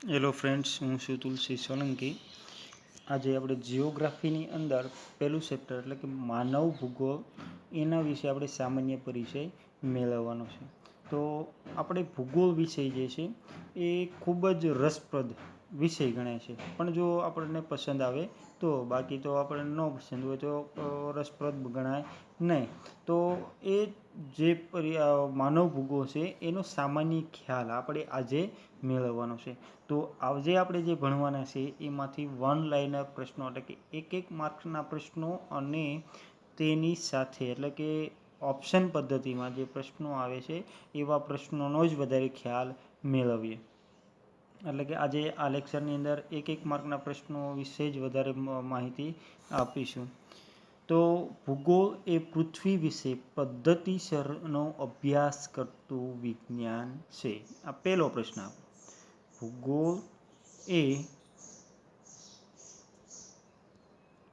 Hello friends, હું છું તુલસી સોલંકી. આજે આપણે જિયોગ્રાફીની અંદર પહેલું ચેપ્ટર એટલે કે માનવ ભૂગોળ એના વિશે આપણે સામાન્ય પરિચય મેળવવાનો છે. તો આપણે ભૂગોળ વિષય જે છે એ ખૂબ જ રસપ્રદ વિષય ગણાય છે, પણ જો આપણને પસંદ આવે તો, બાકી તો આપણને ન પસંદ હોય તો રસપ્રદ ગણાય નહીં. તો એ જે માનવ ભૂગોળ છે એનો સામાન્ય ખ્યાલ આપણે આજે મેળવવાનો છે. તો આજે આપણે જે ભણવાના છે એમાંથી વન લાઇનર પ્રશ્નો એટલે કે એક માર્ક્સના પ્રશ્નો અને તેની સાથે એટલે કે ઓપ્શન પદ્ધતિમાં જે પ્રશ્નો આવે છે એવા પ્રશ્નોનો જ વધારે ખ્યાલ મેળવીએ. એટલે કે આજે આ લેક્ચરની અંદર એક માર્કના પ્રશ્નો વિશે જ વધારે માહિતી આપીશું. તો ભૂગોળ એ પૃથ્વી વિશે પદ્ધતિસરનો અભ્યાસ કરતું વિજ્ઞાન છે. આ પહેલો પ્રશ્ન. ભૂગોળ એ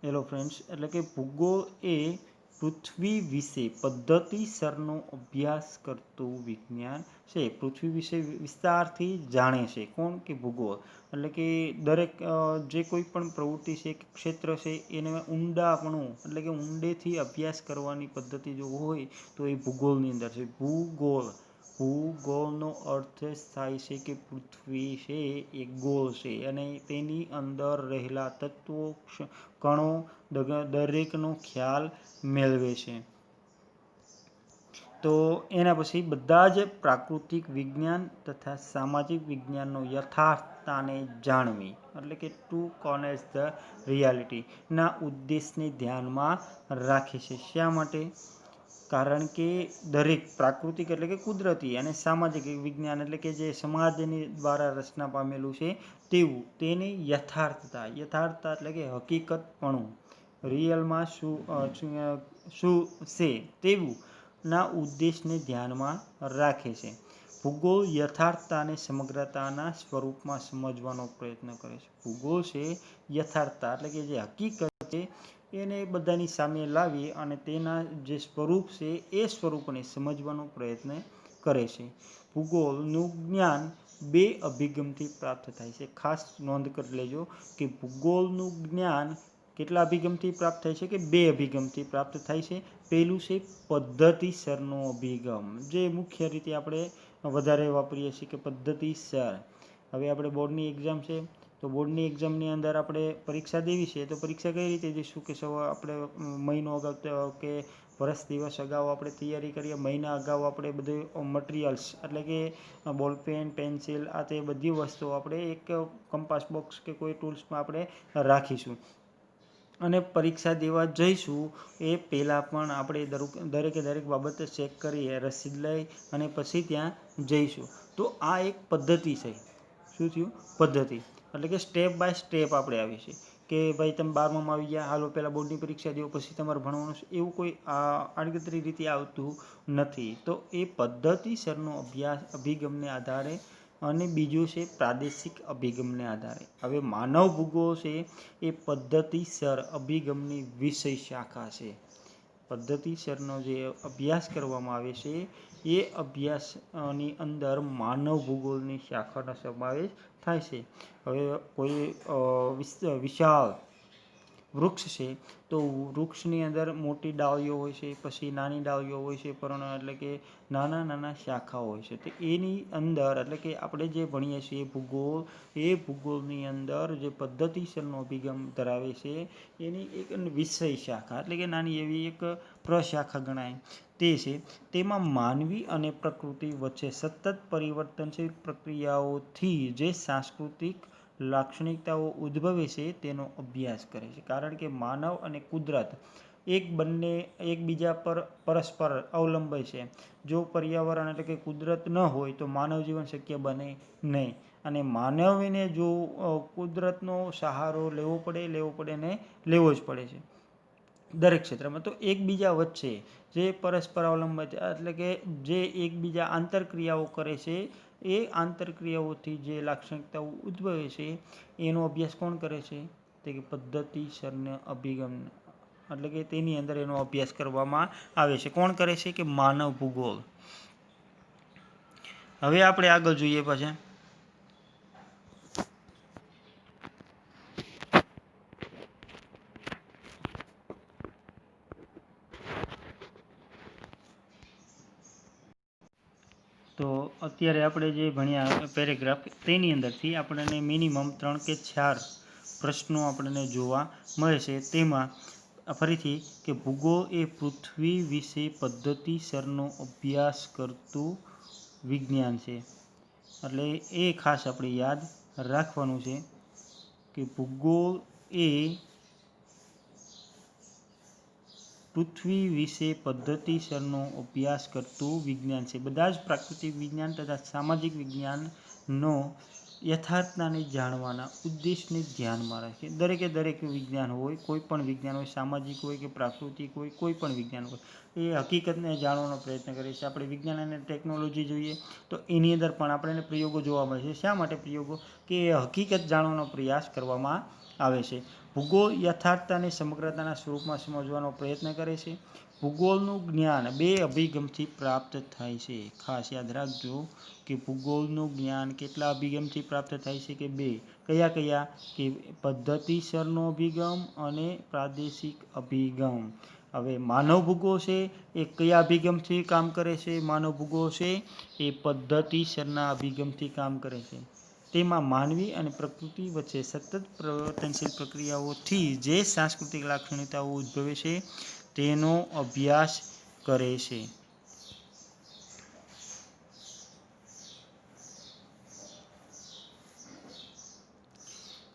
હેલો ફ્રેન્ડ્સ, એટલે કે ભૂગોળ એ પૃથ્વી વિશે પદ્ધતિસરનો અભ્યાસ કરતું વિજ્ઞાન છે. પૃથ્વી વિશે વિસ્તારથી જાણે છે. કોણ? કે ભૂગોળ. એટલે કે દરેક જે કોઈ પણ પ્રવૃત્તિ છે કે ક્ષેત્ર છે એને ઊંડાપણું એટલે કે ઊંડેથી અભ્યાસ કરવાની પદ્ધતિ જો હોય તો એ ભૂગોળની અંદર છે. ભૂગોળનો અર્થ થાય છે કે પૃથ્વી છે એ ગોળ છે અને તેની અંદર રહેલા તત્વો, કણો દરેકનો ખ્યાલ મેળવે છે. તો એના પછી બધા જ પ્રાકૃતિક વિજ્ઞાન તથા સામાજિક વિજ્ઞાનનો યથાર્થતાને જાણવી એટલે કે ટુ કોનેસ ધ રિયાલિટી ના ઉદ્દેશને ધ્યાનમાં રાખે છે. શા માટે? કારણ કે દરેક પ્રાકૃતિક એટલે કે કુદરતી અને સામાજિક વિજ્ઞાન એટલે કે જે સમાજની દ્વારા રચના પામેલું છે તેવું તેની યથાર્થતા એટલે કે હકીકતપણું, રિયલમાં શું છે તેવું ના ઉદ્દેશને ધ્યાનમાં રાખે છે. ભૂગોળ યથાર્થતાને સમગ્રતાના સ્વરૂપમાં સમજવાનો પ્રયત્ન કરે છે. ભૂગોળ છે યથાર્થતા એટલે કે જે હકીકત છે એને બધાની સામે લાવી અને તેના જે સ્વરૂપ છે એ સ્વરૂપને સમજવાનો પ્રયત્ન કરે છે. ભૂગોળનું જ્ઞાન બે અભિગમથી પ્રાપ્ત થાય છે. ખાસ નોંધ કરી લેજો કે ભૂગોળનું જ્ઞાન કેટલા અભિગમથી પ્રાપ્ત થાય છે? કે બે અભિગમથી પ્રાપ્ત થાય છે. પહેલું છે પદ્ધતિસરનો અભિગમ, જે મુખ્ય રીતે આપણે વધારે વાપરીએ છીએ કે પદ્ધતિસર. હવે આપણે બોર્ડની એક્ઝામ છે તો બોર્ડની એક્ઝામની અંદર આપણે પરીક્ષા દેવી છે તો પરીક્ષા કઈ રીતે દઈશું? કે આપણે મહિનો અગાઉ કે વર્ષ દિવસ અગાઉ આપણે તૈયારી કરીએ, મહિના અગાઉ આપણે બધું મટીરિયલ્સ એટલે કે બોલપેન, પેન્સિલ આ તે બધી વસ્તુઓ આપણે એક કંપાસ બોક્સ કે કોઈ ટૂલ્સમાં આપણે રાખીશું અને પરીક્ષા દેવા જઈશું એ પહેલાં પણ આપણે દરેક બાબત ચેક કરીએ, રસીદ લઈ અને પછી ત્યાં જઈશું. તો આ એક પદ્ધતિ છે. શું થયું? પદ્ધતિ એટલે કે સ્ટેપ બાય સ્ટેપ આપણે આવી છે કે ભાઈ તમે 12માં આવી ગયા, હાલો પહેલાં બોર્ડની પરીક્ષા દો પછી તમારે ભણવાનું છે, એવું કોઈ આડકતરી રીતે આવતું નથી. તો એ પદ્ધતિસરનો અભિગમને આધારે અને બીજું છે પ્રાદેશિક અભિગમને આધારે. હવે માનવ ભૂગોળ છે એ પદ્ધતિસર અભિગમની વિષય શાખા છે. પદ્ધતિસરનો જે અભ્યાસ કરવામાં આવે છે એ અભ્યાસની અંદર માનવ ભૂગોળની શાખાનો સમાવેશ થાય છે. હવે કોઈ વિશાળ વૃક્ષ છે તો વૃક્ષની અંદર મોટી ડાળીઓ હોય છે, પછી નાની ડાળીઓ હોય છે, પર્ણો એટલે કે નાના શાખાઓ હોય છે. તો એની અંદર એટલે કે આપણે જે ભણીએ છીએ ભૂગોળ, એ ભૂગોળની અંદર જે પદ્ધતિસરનો અભિગમ ધરાવે છે એની એક વિષય શાખા એટલે કે નાની એવી એક પ્રશાખા ગણાય તે છે. તેમાં માનવી અને પ્રકૃતિ વચ્ચે સતત પરિવર્તનશીલ પ્રક્રિયાઓથી જે સાંસ્કૃતિક લાક્ષણિકતાઓ ઉદ્ભવે છે તેનો અભ્યાસ કરે છે. કારણ કે માનવ અને કુદરત એકબીજા પર પરસ્પર અવલંબે છે. જો પર્યાવરણ એટલે કે કુદરત ન હોય તો માનવ જીવન શક્ય બને નહીં અને માનવીને જો કુદરતનો સહારો લેવો પડે ને લેવો જ પડે છે દરેક ક્ષેત્રમાં. તો એકબીજા વચ્ચે જે પરસ્પર અવલંબન એટલે કે જે એકબીજા આંતરક્રિયાઓ કરે છે એ આંતરક્રિયાઓથી જે લાક્ષણિકતાઓ ઉદ્ભવે છે એનો અભ્યાસ કોણ કરે છે? તે પદ્ધતિસરનો અભિગમ એટલે કે તેની અંદર એનો અભ્યાસ કરવામાં આવે છે. કોણ કરે છે? કે માનવ ભૂગોળ. હવે આપણે આગળ જોઈએ પાછા અત્યારે આપણે જે ભણ્યા પેરેગ્રાફ તેની અંદરથી આપણને મિનિમમ 3 કે 4 પ્રશ્નો આપણને જોવા મળે છે. તેમાં ફરીથી કે ભૂગોળ એ પૃથ્વી વિશે પદ્ધતિસરનો અભ્યાસ કરતું વિજ્ઞાન છે. એટલે એ ખાસ આપણે યાદ રાખવાનું છે કે ભૂગોળ એ પૃથ્વી વિશે પદ્ધતિસરનો અભ્યાસ કરતું વિજ્ઞાન છે. બધા જ પ્રાકૃતિક વિજ્ઞાન તથા સામાજિક વિજ્ઞાનનો યથાર્થતાને જાણવાના ઉદ્દેશને ધ્યાનમાં રાખે. દરેકે દરેક વિજ્ઞાન હોય, કોઈ પણ વિજ્ઞાન હોય, સામાજિક હોય કે પ્રાકૃતિક હોય, કોઈ પણ વિજ્ઞાન હોય, એ હકીકતને જાણવાનો પ્રયત્ન કરે છે. આપણે વિજ્ઞાન અને ટેકનોલોજી જોઈએ તો એની અંદર પણ આપણને પ્રયોગો જોવા મળે છે. શા માટે પ્રયોગો? કે હકીકત જાણવાનો પ્રયાસ કરવામાં આવે છે. ભૂગોળ યથાર્થતાને સમગ્રતાના સ્વરૂપમાં સમજવાનો પ્રયત્ન કરે છે. ભૂગોળનું જ્ઞાન 2 અભિગમથી પ્રાપ્ત થાય છે. ખાસ યાદ રાખજો કે ભૂગોળનું જ્ઞાન કેટલા અભિગમથી પ્રાપ્ત થાય છે? કે 2. કયા કયા? કે પદ્ધતિસરનો અભિગમ અને પ્રાદેશિક અભિગમ. હવે માનવ ભૂગોળ છે એ કયા અભિગમથી કામ કરે છે? માનવ ભૂગોળ છે એ પદ્ધતિસરના અભિગમથી કામ કરે છે. તેમાં માનવી અને પ્રકૃતિ વચ્ચે સતત પરિવર્તનશીલ પ્રક્રિયાઓથી જે સાંસ્કૃતિક લાક્ષણિકતાઓ ઉદ્ભવે છે તેનો અભ્યાસ કરે છે.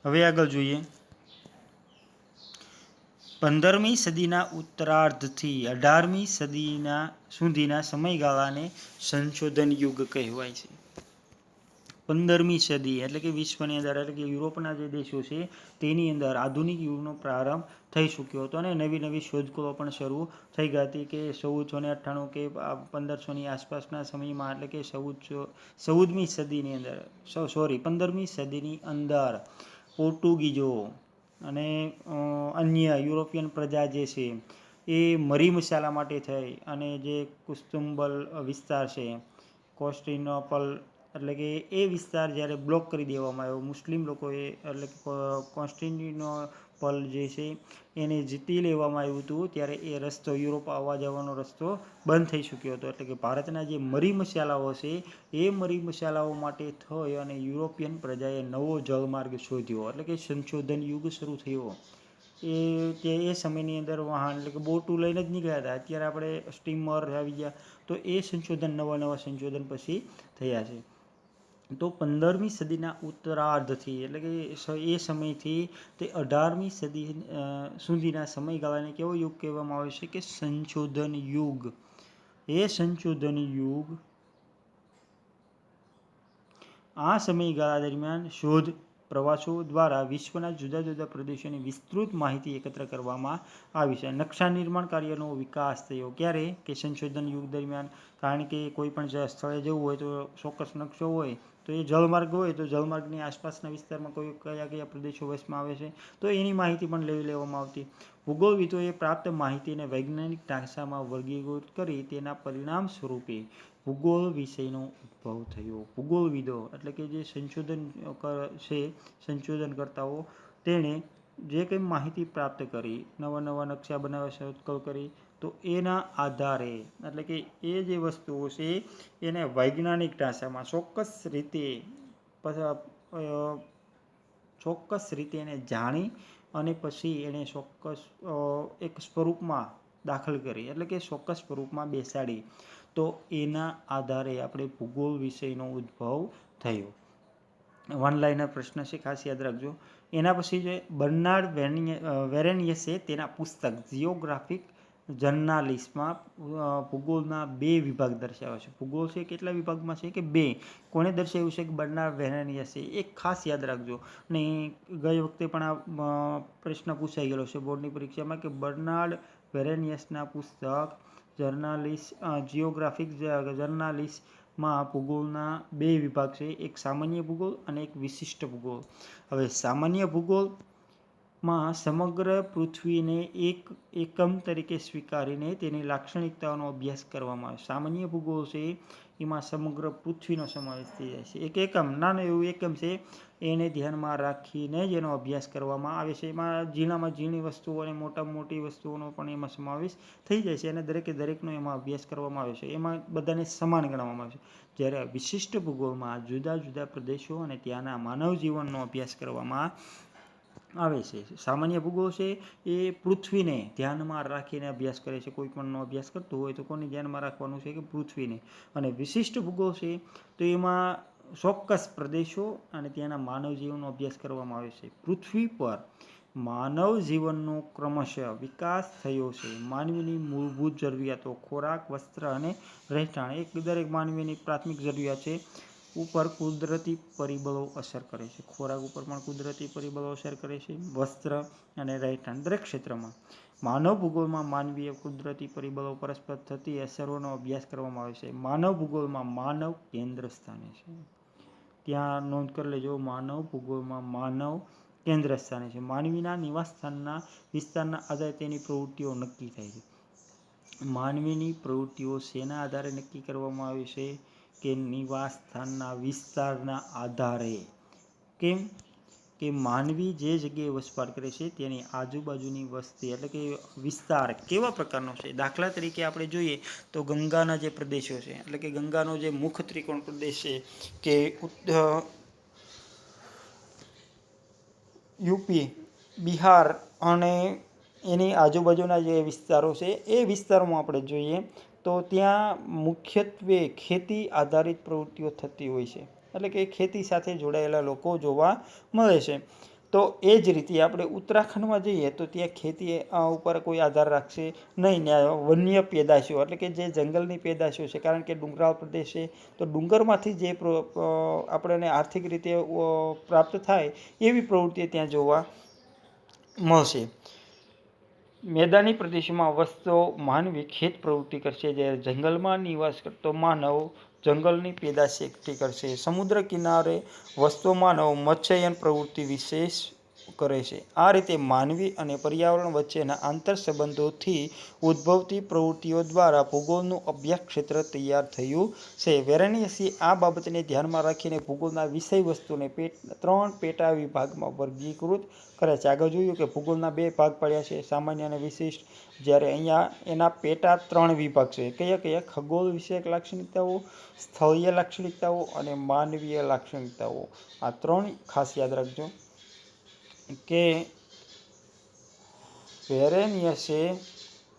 હવે આગળ જોઈએ. 15મી સદીના ઉત્તરાર્ધથી 18મી સદીના સુધીના સમયગાળાને સંશોધન યુગ કહેવાય છે. 15મી સદી એટલે કે વિશ્વની અંદર એટલે કે યુરોપના જે દેશો છે તેની અંદર આધુનિક યુગનો પ્રારંભ થઈ ચૂક્યો હતો અને નવી નવી શોધખોળો પણ શરૂ થઈ ગઈ હતી કે 1498 કે 1500ની આસપાસના સમયમાં એટલે કે 14મી સદીની અંદર 15મી સદીની અંદર પોર્ટુગીઝો અને અન્ય યુરોપિયન પ્રજા જે છે એ મરી મસાલા માટે થઈ અને જે કુસ્તુમ્બલ વિસ્તાર છે, કોન્સ્ટેન્ટિનોપલ એટલે કે એ વિસ્તાર જ્યારે બ્લોક કરી દેવામાં આવ્યો મુસ્લિમ લોકોએ એટલે કે કોન્સ્ટેન્ટિનોપલ જે છે એને જીતી લેવામાં આવ્યું હતું ત્યારે એ રસ્તો યુરોપ આવવા જવાનો રસ્તો બંધ થઈ ચૂક્યો હતો. એટલે કે ભારતના જે મરી મસાલાઓ છે એ મરી મસાલાઓ માટે થઈ અને યુરોપિયન પ્રજાએ નવો જળમાર્ગ શોધ્યો એટલે કે સંશોધન યુગ શરૂ થયો. એ સમયની અંદર વાહન એટલે કે બોટું લઈને જ નીકળ્યા હતા. અત્યારે આપણે સ્ટીમર આવી ગયા તો એ સંશોધન નવા સંશોધન પછી થયા છે. તો 15મી સદીના ઉત્તરાર્ધથી એટલે કે એ સમયથી તે 18મી સદી સુધીના સમયગાળાને કેવો યુગ કહેવામાં આવે છે? કે સંશોધન યુગ. એ સંશોધન યુગ આ સમયગાળા દરમિયાન શોધ પ્રવાસો દ્વારા વિશ્વના જુદા જુદા પ્રદેશોની વિસ્તૃત માહિતી એકત્ર કરવામાં આવી છે. નકશા નિર્માણ કાર્યનો વિકાસ થયો. ક્યારે? કે સંશોધન યુગ દરમિયાન. કારણ કે કોઈ પણ સ્થળે જવું હોય તો ચોક્કસ નકશો હોય તો એ જળમાર્ગ હોય તો જળમાર્ગની આસપાસના વિસ્તારમાં કયા કયા પ્રદેશો વસમાં આવે છે તો એની માહિતી પણ લેવામાં આવતી. ભૂગોળવિદોએ પ્રાપ્ત માહિતીને વૈજ્ઞાનિક ઢાંચામાં વર્ગીકૃત કરી તેના પરિણામ સ્વરૂપે ભૂગોળ વિષયનો ઉદ્ભવ થયો. ભૂગોળવિદો એટલે કે જે સંશોધન છે સંશોધનકર્તાઓ તેણે જે કંઈ માહિતી પ્રાપ્ત કરી, નવા નકશા બનાવવા શોધખોળ કરી તો એના આધારે એટલે કે એ જે વસ્તુઓ છે એને વૈજ્ઞાનિક ઢાંચામાં ચોક્કસ રીતે એને જાણી અને પછી એને ચોક્કસ એક સ્વરૂપમાં દાખલ કરી એટલે કે ચોક્કસ સ્વરૂપમાં બેસાડી તો એના આધારે આપણે ભૂગોળ વિષયનો ઉદ્ભવ થયો. વન લાઇનર પ્રશ્ન છે, ખાસ યાદ રાખજો. એના પછી જે બર્નાર્ડ વેરેનિયસે તેના પુસ્તક જિયોગ્રાફિક જર્નાલિસ્ટમાં ભૂગોળના 2 વિભાગ દર્શાવ્યા છે. ભૂગોળ છે કેટલા વિભાગમાં છે? કે 2. કોણે દર્શાવ્યું છે? કે બર્નાર્ડ વેરેનિયસે. એક ખાસ યાદ રાખજો ને ગઈ વખતે પણ આ પ્રશ્ન પૂછાઈ ગયેલો છે બોર્ડની પરીક્ષામાં કે બર્નાર્ડ વેરેનિયસના પુસ્તક જિયોગ્રાફિક જર્નાલિસ્ટમાં ભૂગોળના 2 વિભાગ છે. એક સામાન્ય ભૂગોળ અને એક વિશિષ્ટ ભૂગોળ. હવે સામાન્ય ભૂગોળમાં સમગ્ર પૃથ્વીને એક એકમ તરીકે સ્વીકારીને તેની લાક્ષણિકતાઓનો અભ્યાસ કરવામાં આવે. સામાન્ય ભૂગોળ છે એમાં સમગ્ર પૃથ્વીનો સમાવેશ થઈ જાય છે. એક એકમ નાનું એવું એકમ છે એને ધ્યાનમાં રાખીને જ એનો અભ્યાસ કરવામાં આવે છે. એમાં ઝીણામાં ઝીણી વસ્તુઓ અને મોટામાં મોટી વસ્તુઓનો પણ એમાં સમાવેશ થઈ જાય છે અને દરેકે દરેકનો એમાં અભ્યાસ કરવામાં આવે છે. એમાં બધાને સમાન ગણવામાં આવે છે. જ્યારે વિશિષ્ટ ભૂગોળમાં જુદા જુદા પ્રદેશો અને ત્યાંના માનવ જીવનનો અભ્યાસ કરવામાં આવે છે. સામાન્ય ભૂગોળ છે એ પૃથ્વીને ધ્યાનમાં રાખીને અભ્યાસ કરે છે. કોઈ પણનો અભ્યાસ કરતું હોય તો કોને ધ્યાનમાં રાખવાનું છે કે પૃથ્વીને. અને વિશિષ્ટ ભૂગોળ છે તો એમાં ચોક્કસ પ્રદેશો અને ત્યાંના માનવ જીવનનો અભ્યાસ કરવામાં આવે છે. પૃથ્વી પર માનવ જીવનનો ક્રમશઃ વિકાસ થયો છે. માનવીની મૂળભૂત જરૂરિયાતો ખોરાક, વસ્ત્ર અને રહેઠાણ એક દરેક માનવીની પ્રાથમિક જરૂરિયાત છે ઉપર કુદરતી પરિબળો અસર કરે છે. ખોરાક ઉપર પણ કુદરતી પરિબળો અસર કરે છે. વસ્ત્ર અને રહેઠાણ દરેક ક્ષેત્રમાં. માનવ ભૂગોળમાં માનવીય કુદરતી પરિબળો પરસ્પર થતી અસરોનો અભ્યાસ કરવામાં આવે છે. માનવ ભૂગોળમાં માનવ કેન્દ્ર સ્થાને છે. ત્યાં નોંધ કરી લેજો, માનવ ભૂગોળમાં માનવ કેન્દ્ર સ્થાને છે. માનવીના નિવાસ સ્થાનના વિસ્તારના આધારે તેની પ્રવૃત્તિઓ નક્કી થાય છે. માનવીની પ્રવૃત્તિઓ શેના આધારે નક્કી કરવામાં આવે છે કે નિવાસ સ્થાનના વિસ્તારના આધારે. કેમ કે માનવી જે જગ્યાએ વસવાટ કરે છે તેની આજુબાજુની વસ્તી એટલે કે વિસ્તાર કેવા પ્રકારનો છે. દાખલા તરીકે આપણે જોઈએ તો ગંગાના જે પ્રદેશો છે એટલે કે ગંગાનો જે મુખ ત્રિકોણ પ્રદેશ છે કે યુપી, બિહાર અને એની આજુબાજુના જે વિસ્તારો છે એ વિસ્તારોમાં આપણે જોઈએ તો ત્યાં મુખ્યત્વે ખેતી આધારિત પ્રવૃત્તિઓ થતી હોય છે. એટલે કે ખેતી સાથે જોડાયેલા લોકો જોવા મળે છે. તો એ જ રીતે આપણે ઉત્તરાખંડમાં જઈએ તો ત્યાં ખેતી ઉપર કોઈ આધાર રાખશે નહીં. વન્ય પેદાશો એટલે કે જે જંગલની પેદાશો છે, કારણ કે ડુંગરાળ પ્રદેશ છે તો ડુંગરમાંથી જે આપણને આર્થિક રીતે પ્રાપ્ત થાય એવી પ્રવૃત્તિ ત્યાં જોવા મળશે. મેદાની પ્રદેશોમાં વસતો માનવી ખેત પ્રવૃત્તિ કરશે, જ્યારે જંગલમાં નિવાસ કરતો માનવ જંગલની પેદાશ એકઠી કરશે. સમુદ્ર કિનારે વસતો માનવ મત્સ્યયન પ્રવૃત્તિ વિશેષ કરે છે. આ રીતે માનવી અને પર્યાવરણ વચ્ચેના આંતરસંબંધોથી ઉદ્ભવતી પ્રવૃત્તિઓ દ્વારા ભૂગોળનું અભ્યાસ ક્ષેત્ર તૈયાર થયું છે. વેરેનિયસે આ બાબતને ધ્યાનમાં રાખીને ભૂગોળના વિષય વસ્તુને 3 પેટા વિભાગમાં વર્ગીકૃત કરે છે. આગળ જોયું કે ભૂગોળના 2 ભાગ પડ્યા છે, સામાન્ય અને વિશિષ્ટ. જ્યારે અહીંયા એના પેટા 3 વિભાગ છે. કયા કયા? ખગોળ વિષયક લાક્ષણિકતાઓ, સ્થળીય લાક્ષણિકતાઓ અને માનવીય લાક્ષણિકતાઓ. આ 3 ખાસ યાદ રાખજો કે વેરેનિયસે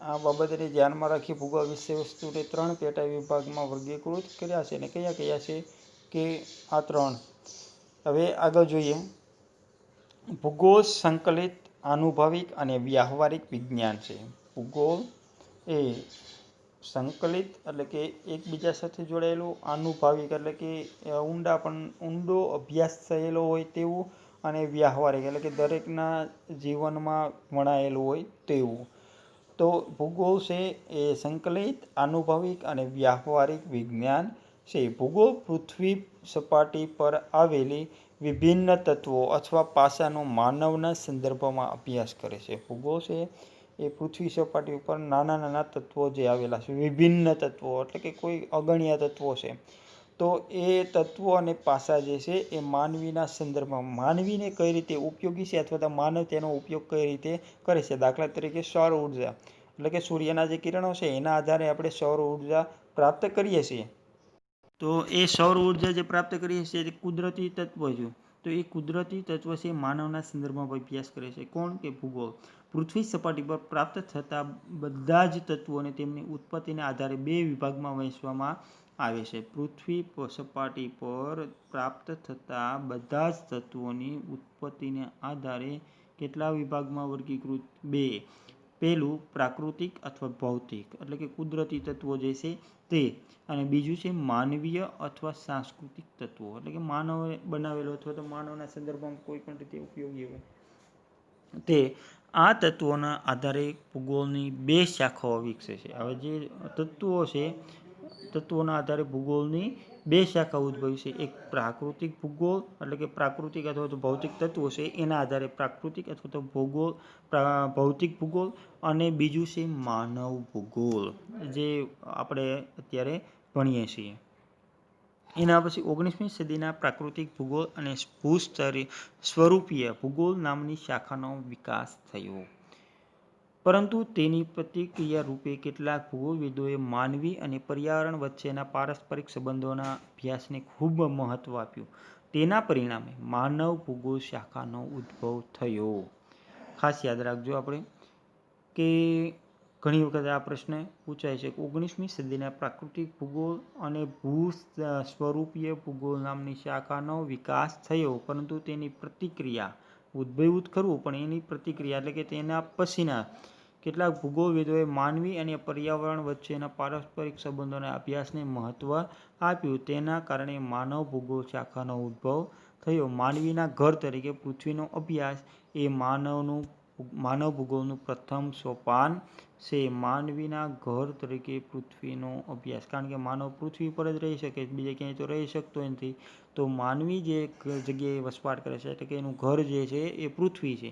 આ બાબતને ધ્યાનમાં રાખી ભૂગોળ વિષય વસ્તુને 3 પેટા વિભાગમાં વર્ગીકૃત કર્યા છે. અને કયા કયા છે કે આ 3. હવે આગળ જોઈએ. ભૂગોળ સંકલિત, આનુભાવિક અને વ્યવહારિક વિજ્ઞાન છે. ભૂગોળ એ સંકલિત એટલે કે એકબીજા સાથે જોડાયેલું, આનુભાવિક એટલે કે ઊંડો અભ્યાસ થયેલો હોય તેવું, અને વ્યવહારિક એટલે કે દરેકના જીવનમાં વણાયેલું હોય તેવું. તો ભૂગોળ છે એ સંકલિત, આનુભાવિક અને વ્યવહારિક વિજ્ઞાન છે. ભૂગોળ પૃથ્વી સપાટી પર આવેલી વિભિન્ન તત્વો અથવા પાસાનો માનવના સંદર્ભમાં અભ્યાસ કરે છે. ભૂગોળ છે એ પૃથ્વી સપાટી ઉપર નાના નાના તત્વો જે આવેલા છે, વિભિન્ન તત્વો એટલે કે કોઈ અગણ્ય તત્વો છે, તો એ તત્વો અને પાસા જે છે એ માનવીના સંદર્ભમાં માનવીને કઈ રીતે ઉપયોગી છે અથવા તો માનવ તેનો ઉપયોગ કઈ રીતે કરે છે. દાખલા તરીકે સૌર ઉર્જા એટલે કે સૂર્યના જે કિરણો છે એના આધારે આપણે સૌર ઉર્જા પ્રાપ્ત કરીએ છીએ. તો એ સૌર ઉર્જા જે પ્રાપ્ત કરીએ છીએ એ કુદરતી તત્વ છે. તો એ કુદરતી તત્વ છે માનવના સંદર્ભમાં અભ્યાસ કરે છે. કોણ? કે ભૂગોળ. પૃથ્વી સપાટી પર પ્રાપ્ત થતા બધા જ તત્વોને તેમની ઉત્પત્તિના આધારે 2 વિભાગમાં વહેંચવામાં આવે છે. પૃથ્વી સપાટી પર પ્રાપ્ત થતા બધા જ તત્વોની ઉત્પત્તિને આધારે કેટલા વિભાગમાં વર્ગીકૃત? 2. પહેલું પ્રાકૃતિક અથવા ભૌતિક એટલે કે કુદરતી તત્વો જે છે તે, અને બીજું છે માનવીય અથવા સાંસ્કૃતિક તત્વો એટલે કે માનવે બનાવેલો અથવા તો માનવના સંદર્ભમાં કોઈ પણ રીતે ઉપયોગી હોય તે. આ તત્વોના આધારે ભૂગોળની 2 શાખાઓ વિકસે છે. હવે જે તત્વો છે, તત્વોના આધારે ભૂગોળની 2 શાખા ઉદ્ભવી છે. એક પ્રાકૃતિક ભૂગોળ એટલે કે પ્રાકૃતિક અથવા તો ભૌતિક તત્વો છે એના આધારે પ્રાકૃતિક અથવા તો ભૌતિક ભૂગોળ, અને બીજું છે માનવ ભૂગોળ જે આપણે અત્યારે ભણીએ છીએ. એના પછી 19મી સદીના પ્રાકૃતિક ભૂગોળ અને સ્વરૂપીય ભૂગોળ નામની શાખાનો વિકાસ થયો, પરંતુ તેની પ્રતિક્રિયા રૂપે કેટલાક ભૂગોળવિદોએ માનવી અને પર્યાવરણ વચ્ચેના પારસ્પરિક સંબંધોના અભ્યાસને ખૂબ મહત્વ આપ્યું. તેના પરિણામે માનવ ભૂગોળ શાખાનો ઉદ્ભવ થયો. ખાસ યાદ રાખજો આપણે કે ઘણી વખત આ પ્રશ્ન પૂછાય છે કે 19મી સદીના પ્રાકૃતિક ભૂગોળ અને સ્વરૂપીય ભૂગોળ નામની શાખાનો વિકાસ થયો, પરંતુ તેની પ્રતિક્રિયા ઉદ્ભવિત કરવું પણ એની પ્રતિક્રિયા એટલે કે તેના પછીના કેટલાક ભૂગોળવિદોએ માનવી અને પર્યાવરણ વચ્ચેના પારસ્પરિક સંબંધોના અભ્યાસને મહત્વ આપ્યું. તેના કારણે માનવ ભૂગોળ શાખાનો ઉદ્ભવ થયો. માનવીના ઘર તરીકે પૃથ્વીનો અભ્યાસ એ માનવ ભૂગોળનું પ્રથમ સોપાન છે. માનવીના ઘર તરીકે પૃથ્વીનો અભ્યાસ, કારણ કે માનવ પૃથ્વી પર જ રહી શકે, બીજે ક્યાંય તો રહી શકતો નથી. તો માનવી જે જગ્યાએ વસવાટ કરે છે એટલે કે એનું ઘર જે છે એ પૃથ્વી છે,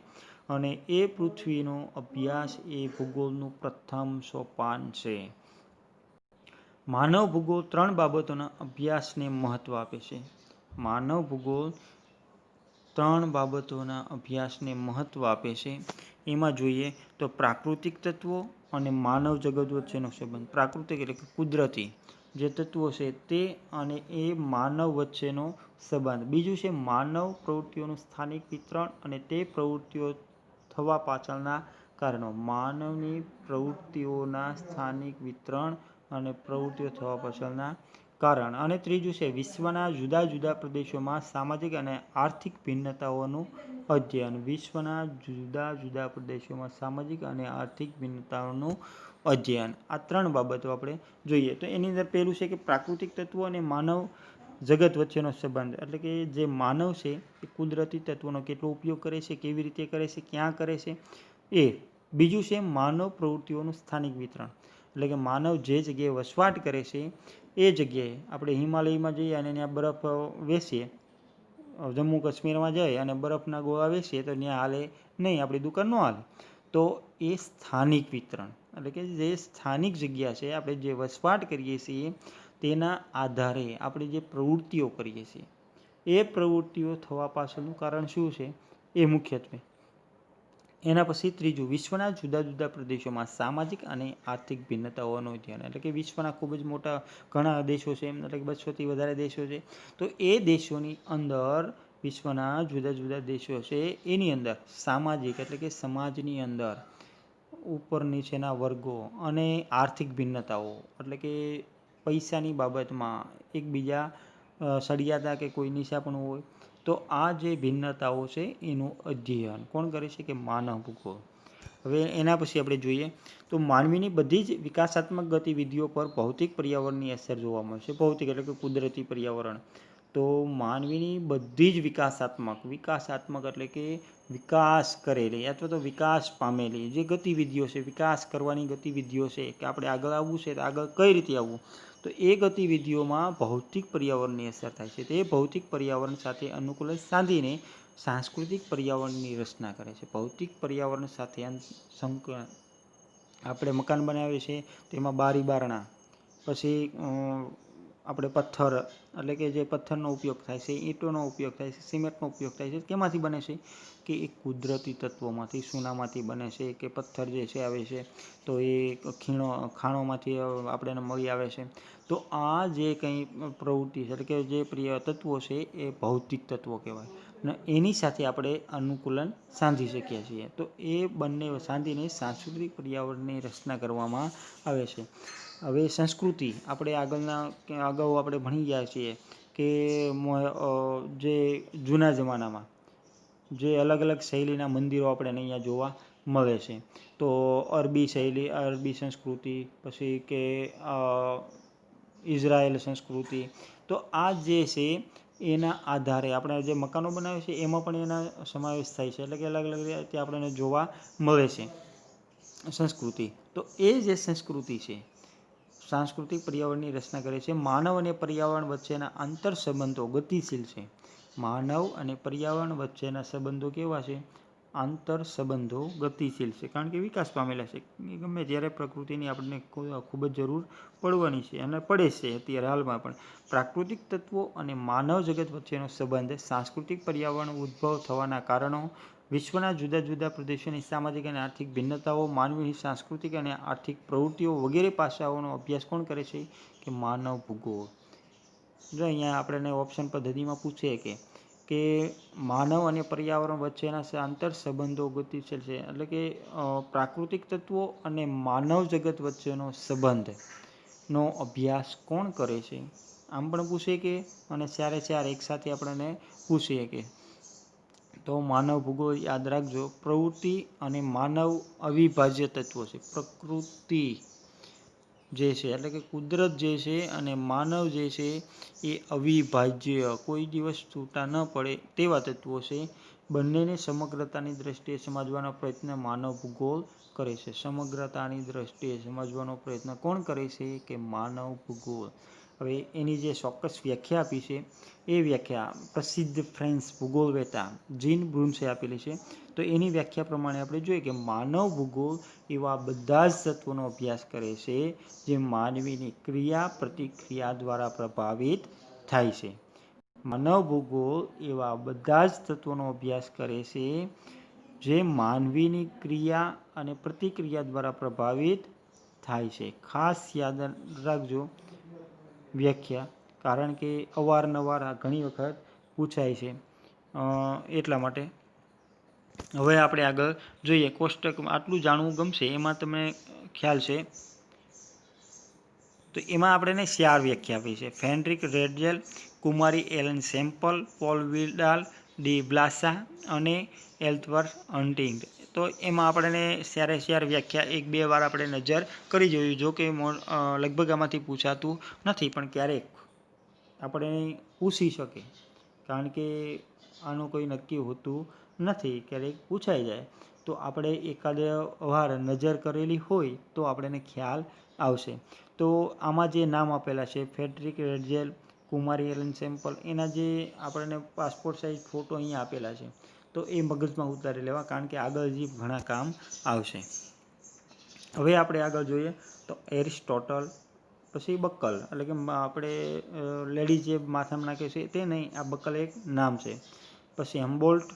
અને એ પૃથ્વીનો અભ્યાસ એ ભૂગોળનું પ્રથમ સોપાન છે. માનવ ભૂગોળ 3 બાબતોના અભ્યાસને મહત્વ આપે છે. માનવ ભૂગોળ 3 બાબતોના અભ્યાસને મહત્વ આપે છે. એમાં જોઈએ તો પ્રાકૃતિક તત્વો અને માનવ જગત વચ્ચેનો સંબંધ. પ્રાકૃતિક એટલે કે કુદરતી જે તત્વો છે તે અને એ માનવ વચ્ચેનો સંબંધ. બીજું છે માનવ પ્રવૃત્તિઓનું સ્થાનિક વિતરણ અને તે પ્રવૃત્તિઓ થવા પાછળના કારણો. માનવની પ્રવૃત્તિઓના સ્થાનિક વિતરણ અને પ્રવૃત્તિઓ થવા પાછળના કારણ. અને ત્રીજું છે વિશ્વના જુદા જુદા પ્રદેશોમાં સામાજિક અને આર્થિક ભિન્નતાઓનું અધ્યયન. વિશ્વના જુદા જુદા પ્રદેશોમાં સામાજિક અને આર્થિક ભિન્નતાઓનું અધ્યયન. આ 3 બાબતો આપણે જોઈએ. તો એની અંદર પહેલું છે કે પ્રાકૃતિક તત્વો અને માનવ જગત વચ્ચેનો સંબંધ. એટલે કે જે માનવ છે એ કુદરતી તત્વોનો કેટલો ઉપયોગ કરે છે, કેવી રીતે કરે છે, ક્યાં કરે છે એ. બીજું છે માનવ પ્રવૃત્તિઓનું સ્થાનિક વિતરણ. એટલે કે માનવ જે જગ્યાએ વસવાટ કરે છે એ જગ્યાએ આપણે હિમાલયમાં જઈએ અને ત્યાં બરફ વેચીએ, જમ્મુ કાશ્મીરમાં જાય અને બરફના ગોળા વેચીએ તો ત્યાં હાલે નહીં, આપણી દુકાન ન હાલે. તો એ સ્થાનિક વિતરણ એટલે કે જે સ્થાનિક જગ્યા છે, આપણે જે વસવાટ કરીએ છીએ તેના આધારે આપણે જે પ્રવૃત્તિઓ કરીએ છીએ એ પ્રવૃત્તિઓ થવા પાછળનું કારણ શું છે એ મુખ્યત્વે. એના પછી ત્રીજું, વિશ્વના જુદા જુદા પ્રદેશોમાં સામાજિક અને આર્થિક ભિન્નતાઓનું અધ્યયન. એટલે કે વિશ્વના ખૂબ જ મોટા ઘણા દેશો છે, એટલે કે 200થી વધારે દેશો છે. તો એ દેશોની અંદર વિશ્વના જુદા જુદા દેશો છે એની અંદર સામાજિક એટલે કે સમાજની અંદર ઉપર નીચેના વર્ગો અને આર્થિક ભિન્નતાઓ એટલે કે પૈસાની બાબતમાં એકબીજા સળિયાતા કે કોઈ નીચાપણું હોય તો આ જે ભિન્નતાઓ છે એનું અધ્યયન કોણ કરે છે કે માનવ ભૂગોળ. હવે એના પછી આપણે જોઈએ તો માનવીની બધી જ વિકાસાત્મક ગતિવિધિઓ પર ભૌતિક પર્યાવરણની અસર જોવા મળશે. ભૌતિક એટલે કે કુદરતી પર્યાવરણ. તો માનવીની બધી જ વિકાસાત્મક એટલે કે વિકાસ કરેલી અથવા તો વિકાસ પામેલી જે ગતિવિધિઓ છે, વિકાસ કરવાની ગતિવિધિઓ છે કે આપણે આગળ આવવું છે તો આગળ કઈ રીતે આવવું, તો એ ગતિવિધિઓમાં ભૌતિક પર્યાવરણની અસર થાય છે. તે ભૌતિક પર્યાવરણ સાથે અનુકૂલન સાધીને સાંસ્કૃતિક પર્યાવરણની રચના કરે છે. ભૌતિક પર્યાવરણ સાથે આપણે મકાન બનાવીએ છીએ તેમાં બારી બારણા, પછી આપણે પથ્થર એટલે કે જે પથ્થરનો ઉપયોગ થાય છે, ઈંટોનો ઉપયોગ થાય છે, સિમેન્ટનો ઉપયોગ થાય છે. કેમાંથી બને છે કે એ કુદરતી તત્વોમાંથી, સોનામાંથી બને છે કે પથ્થર જે છે આવે છે તો એ ખાણોમાંથી આપણને મળી આવે છે. તો આ જે કંઈ પ્રવૃત્તિ છે એટલે કે જે પ્રિય તત્વો છે એ ભૌતિક તત્વો કહેવાય ને એની સાથે આપણે અનુકૂલન સાધી શકીએ છીએ. તો એ બંને સાધીને સાંસ્કૃતિક પર્યાવરણની રચના કરવામાં આવે છે. હવે સંસ્કૃતિ આપણે અગાઉ આપણે ભણી ગયા છીએ કે જે જૂના જમાનામાં જે અલગ અલગ શૈલીના મંદિરો આપણે અહીંયા જોવા મળે છે. તો અરબી સંસ્કૃતિ, પછી કે ઇઝરાયલ સંસ્કૃતિ. તો આ જે છે એના આધારે આપણે જે મકાનો બનાવે છે એમાં પણ એના સમાવેશ થાય છે. એટલે કે અલગ અલગ રીતે આપણને જોવા મળે છે સંસ્કૃતિ. તો એ જે સંસ્કૃતિ છે સાંસ્કૃતિક પર્યાવરણની રચના કરે છે. માનવ અને પર્યાવરણ વચ્ચેના આંતર સંબંધો ગતિશીલ છે. માનવ અને પર્યાવરણ વચ્ચેના સંબંધો કેવા છે? આંતર સંબંધો ગતિશીલ છે, કારણ કે વિકાસ પામેલા છે. ગમે ત્યારે પ્રકૃતિની આપણને ખૂબ જ જરૂર પડવાની છે અને પડે છે અત્યારે હાલમાં પણ. પ્રાકૃતિક તત્વો અને માનવ જગત વચ્ચેનો સંબંધ, સાંસ્કૃતિક પર્યાવરણ ઉદ્ભવ થવાના કારણો, વિશ્વના જુદા જુદા પ્રદેશોની સામાજિક અને આર્થિક ભિન્નતાઓ, માનવીની સાંસ્કૃતિક અને આર્થિક પ્રવૃત્તિઓ વગેરે પાસાઓનો અભ્યાસ કોણ કરે છે? કે માનવ ભૂગોળ. જો અહીંયા આપણને ઓપ્શન પદ્ધતિમાં પૂછે કે માનવ અને પર્યાવરણ વચ્ચેના આંતર સંબંધો ગતિશીલ છે, એટલે કે પ્રાકૃતિક તત્વો અને માનવ જગત વચ્ચેનો સંબંધનો અભ્યાસ કોણ કરે છે? આમ પણ પૂછે કે, અને ચાર એકસાથે આપણને પૂછીએ કે. તો માનવ ભૂગોળ યાદ રાખજો, પ્રવૃત્તિ અને માનવ અવિભાજ્ય તત્વો છે. પ્રકૃતિ જે છે એટલે કે કુદરત જે છે અને માનવ જે છે એ અવિભાજ્ય, કોઈ દિવસ છૂટા ન પડે તેવા તત્વો છે. બંનેને સમગ્રતાની દ્રષ્ટિએ સમજવાનો પ્રયત્ન માનવ ભૂગોળ કરે છે. સમગ્રતાની દ્રષ્ટિએ સમજવાનો પ્રયત્ન કોણ કરે છે? કે માનવ ભૂગોળ. હવે એની જે ચોક્કસ વ્યાખ્યા આપી છે એ વ્યાખ્યા પ્રસિદ્ધ ફ્રેન્ચ ભૂગોળવેતા જીન બ્રુન્સે આપેલી છે. તો એની વ્યાખ્યા પ્રમાણે આપણે જોઈએ કે માનવ ભૂગોળ એવા બધા જ તત્વોનો અભ્યાસ કરે છે જે માનવીની ક્રિયા પ્રતિક્રિયા દ્વારા પ્રભાવિત થાય છે. માનવ ભૂગોળ એવા બધા જ તત્વોનો અભ્યાસ કરે છે જે માનવીની ક્રિયા અને પ્રતિક્રિયા દ્વારા પ્રભાવિત થાય છે. ખાસ યાદ રાખજો વ્યાખ્યા, કારણ કે અવારનવાર ઘણી વખત પૂછાય છે, એટલા માટે. હવે આપણે આગળ જોઈએ. કોષ્ટકમાં આટલું જાણવું ગમશે, એમાં તમને ખ્યાલ છે. તો એમાં આપણને 4 વ્યાખ્યા આપી છે. ફ્રેડરિક રેડઝેલ, કુમારી Ellen Semple, Paul Vidal de Blache અને એલ્બર્ટ હન્ટિંગ. તો એમાં આપણને 4 વ્યાખ્યા 1-2 વાર આપણે નજર કરી જોઈએ. જો કે લગભગ આમાંથી પૂછાતું નથી, પણ ક્યારેક આપણે પૂછી શકે, કારણ કે આનું કોઈ નક્કી હોતું નથી, ક્યારેક પૂછાઈ જાય. તો આપણે એકાદ વાર નજર કરેલી હોય તો આપણને ખ્યાલ આવશે. તો આમાં જે નામ આપેલા છે ફ્રેડરિક રેડઝેલ, કુમારી એલન સેમ્પલ, એના જે આપણને પાસપોર્ટ સાઇઝ ફોટો અહીંયા આપેલા છે, તો એ મગજમાં ઉતારી લેવા, કારણ કે આગળ હજી ઘણા કામ આવશે. હવે આપણે આગળ જોઈએ તો એરિસ્ટોટલ, પછી બક્કલ, એટલે કે આપણે લેડીઝ જે માથામાં નાખે છે તે નહીં, આ બક્કલ એક નામ છે. પછી હમ્બોલ્ટ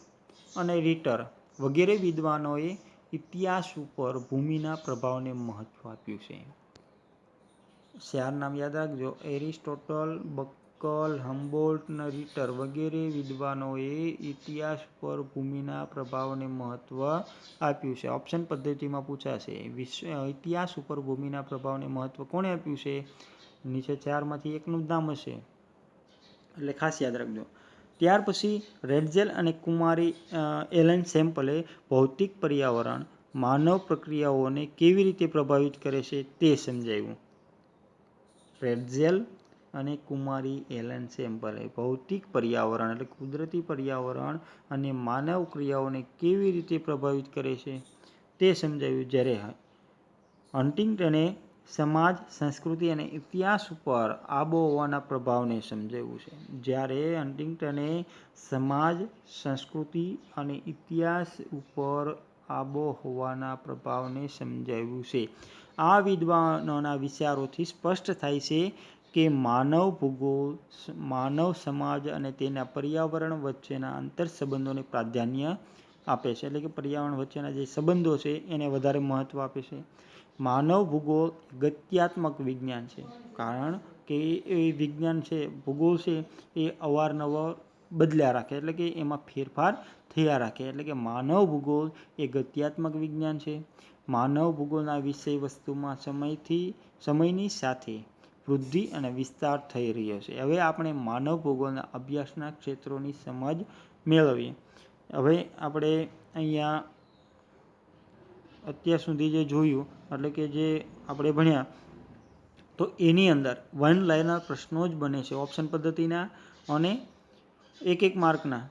અને રિટર વગેરે વિદ્વાનોએ ઇતિહાસ ઉપર ભૂમિના પ્રભાવને મહત્વ આપ્યું છે. 4 નામ યાદ રાખજો: એરિસ્ટોટલ, બક્કલ, હમ્બોલ્ટ અને રિટર વગેરે વિદ્વાનોએ ઇતિહાસ પર ભૂમિના પ્રભાવને મહત્વ આપ્યું છે. ઓપ્શન પદ્ધતિમાં પૂછાશે, ઇતિહાસ ઉપર ભૂમિના પ્રભાવને મહત્વ કોણે આપ્યું છે? નીચે 4માંથી એકનું નામ હશે, એટલે ખાસ યાદ રાખજો. ત્યાર પછી રેડઝેલ અને કુમારી એલન સેમ્પલે ભૌતિક પર્યાવરણ માનવ પ્રક્રિયાઓને કેવી રીતે પ્રભાવિત કરે છે તે સમજાવ્યું. રેડઝેલ અને કુમારી એલન સેમ્પલે ભૌતિક પર્યાવરણ એટલે કુદરતી પર્યાવરણ અને માનવ ક્રિયાઓને કેવી રીતે પ્રભાવિત કરે છે તે સમજાવ્યું. જ્યારે હન્ટિંગ્ટને સમાજ, સંસ્કૃતિ અને ઇતિહાસ ઉપર આબોહવાના પ્રભાવને સમજાવ્યું છે. જ્યારે હન્ટિંગ્ટને સમાજ, સંસ્કૃતિ અને ઇતિહાસ ઉપર આબોહવાના પ્રભાવને સમજાવ્યું છે. આ વિદ્વાનોના વિચારોથી સ્પષ્ટ થાય છે કે માનવ ભૂગોળ માનવ સમાજ અને તેના પર્યાવરણ વચ્ચેના આંતરસંબંધોને પ્રાધાન્ય આપે છે, એટલે કે પર્યાવરણ વચ્ચેના જે સંબંધો છે એને વધારે મહત્ત્વ આપે છે. માનવ ભૂગોળ ગત્યાત્મક વિજ્ઞાન છે, કારણ કે એ વિજ્ઞાન છે, ભૂગોળ છે, એ અવારનવાર બદલ્યા રાખે, એટલે કે એમાં ફેરફાર થયા રાખે, એટલે કે માનવ ભૂગોળ એ ગત્યાત્મક વિજ્ઞાન છે. માનવ ભૂગોળના વિષય વસ્તુમાં સમયની સાથે વૃદ્ધિ અને વિસ્તાર થઈ રહ્યો છે. હવે આપણે માનવ ભૂગોળના અભ્યાસના ક્ષેત્રોની સમજ મેળવીએ. હવે આપણે અહીંયા અત્યાર સુધી જે જોયું, એટલે કે જે આપણે ભણ્યા, તો એની અંદર 1 લાઇનર પ્રશ્નો જ બને છે ઓપ્શન પદ્ધતિના અને 1 માર્કના.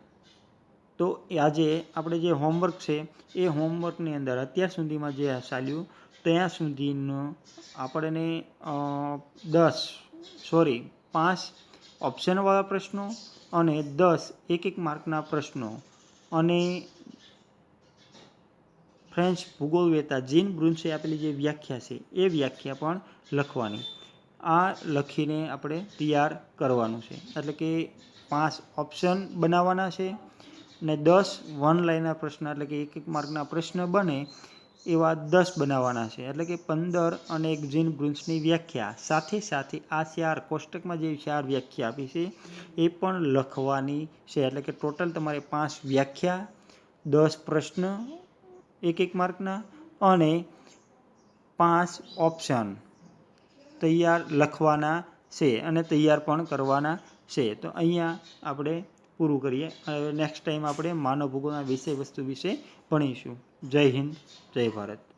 તો આજે આપણે જે હોમવર્ક છે એ હોમવર્કની અંદર અત્યાર સુધીમાં જે ચાલ્યું ત્યાં સુધીનું આપણને 5 ફ્રેન્ચ ભૂગોળવેતા જીન બ્રુન્સે આપેલી જે વ્યાખ્યા છે એ વ્યાખ્યા પણ લખવાની. આ લખીને આપણે તૈયાર કરવાનું છે. એટલે કે 5 ઓપ્શન બનાવવાના છે ને 10 વન લાઇનર પ્રશ્ન એટલે કે 1 માર્કના પ્રશ્ન બને એવા 10 બનાવવાના છે. એટલે કે 15 અને એક જીન બ્રુન્સની વ્યાખ્યા સાથે સાથે આ 4 કોષ્ટકમાં જે 4 વ્યાખ્યા આપી છે એ પણ લખવાની છે. એટલે કે ટોટલ તમારે 5 વ્યાખ્યા, 10 પ્રશ્ન 1 માર્કના અને 5 ઓપ્શન તૈયાર લખવાના છે અને તૈયાર પણ કરવાના છે. તો અહીંયા આપણે પૂરું કરીએ. હવે નેક્સ્ટ ટાઈમ આપણે માનવ ભૂગોળના વિષય વસ્તુ વિશે ભણીશું. જય હિન્દ, જય ભારત.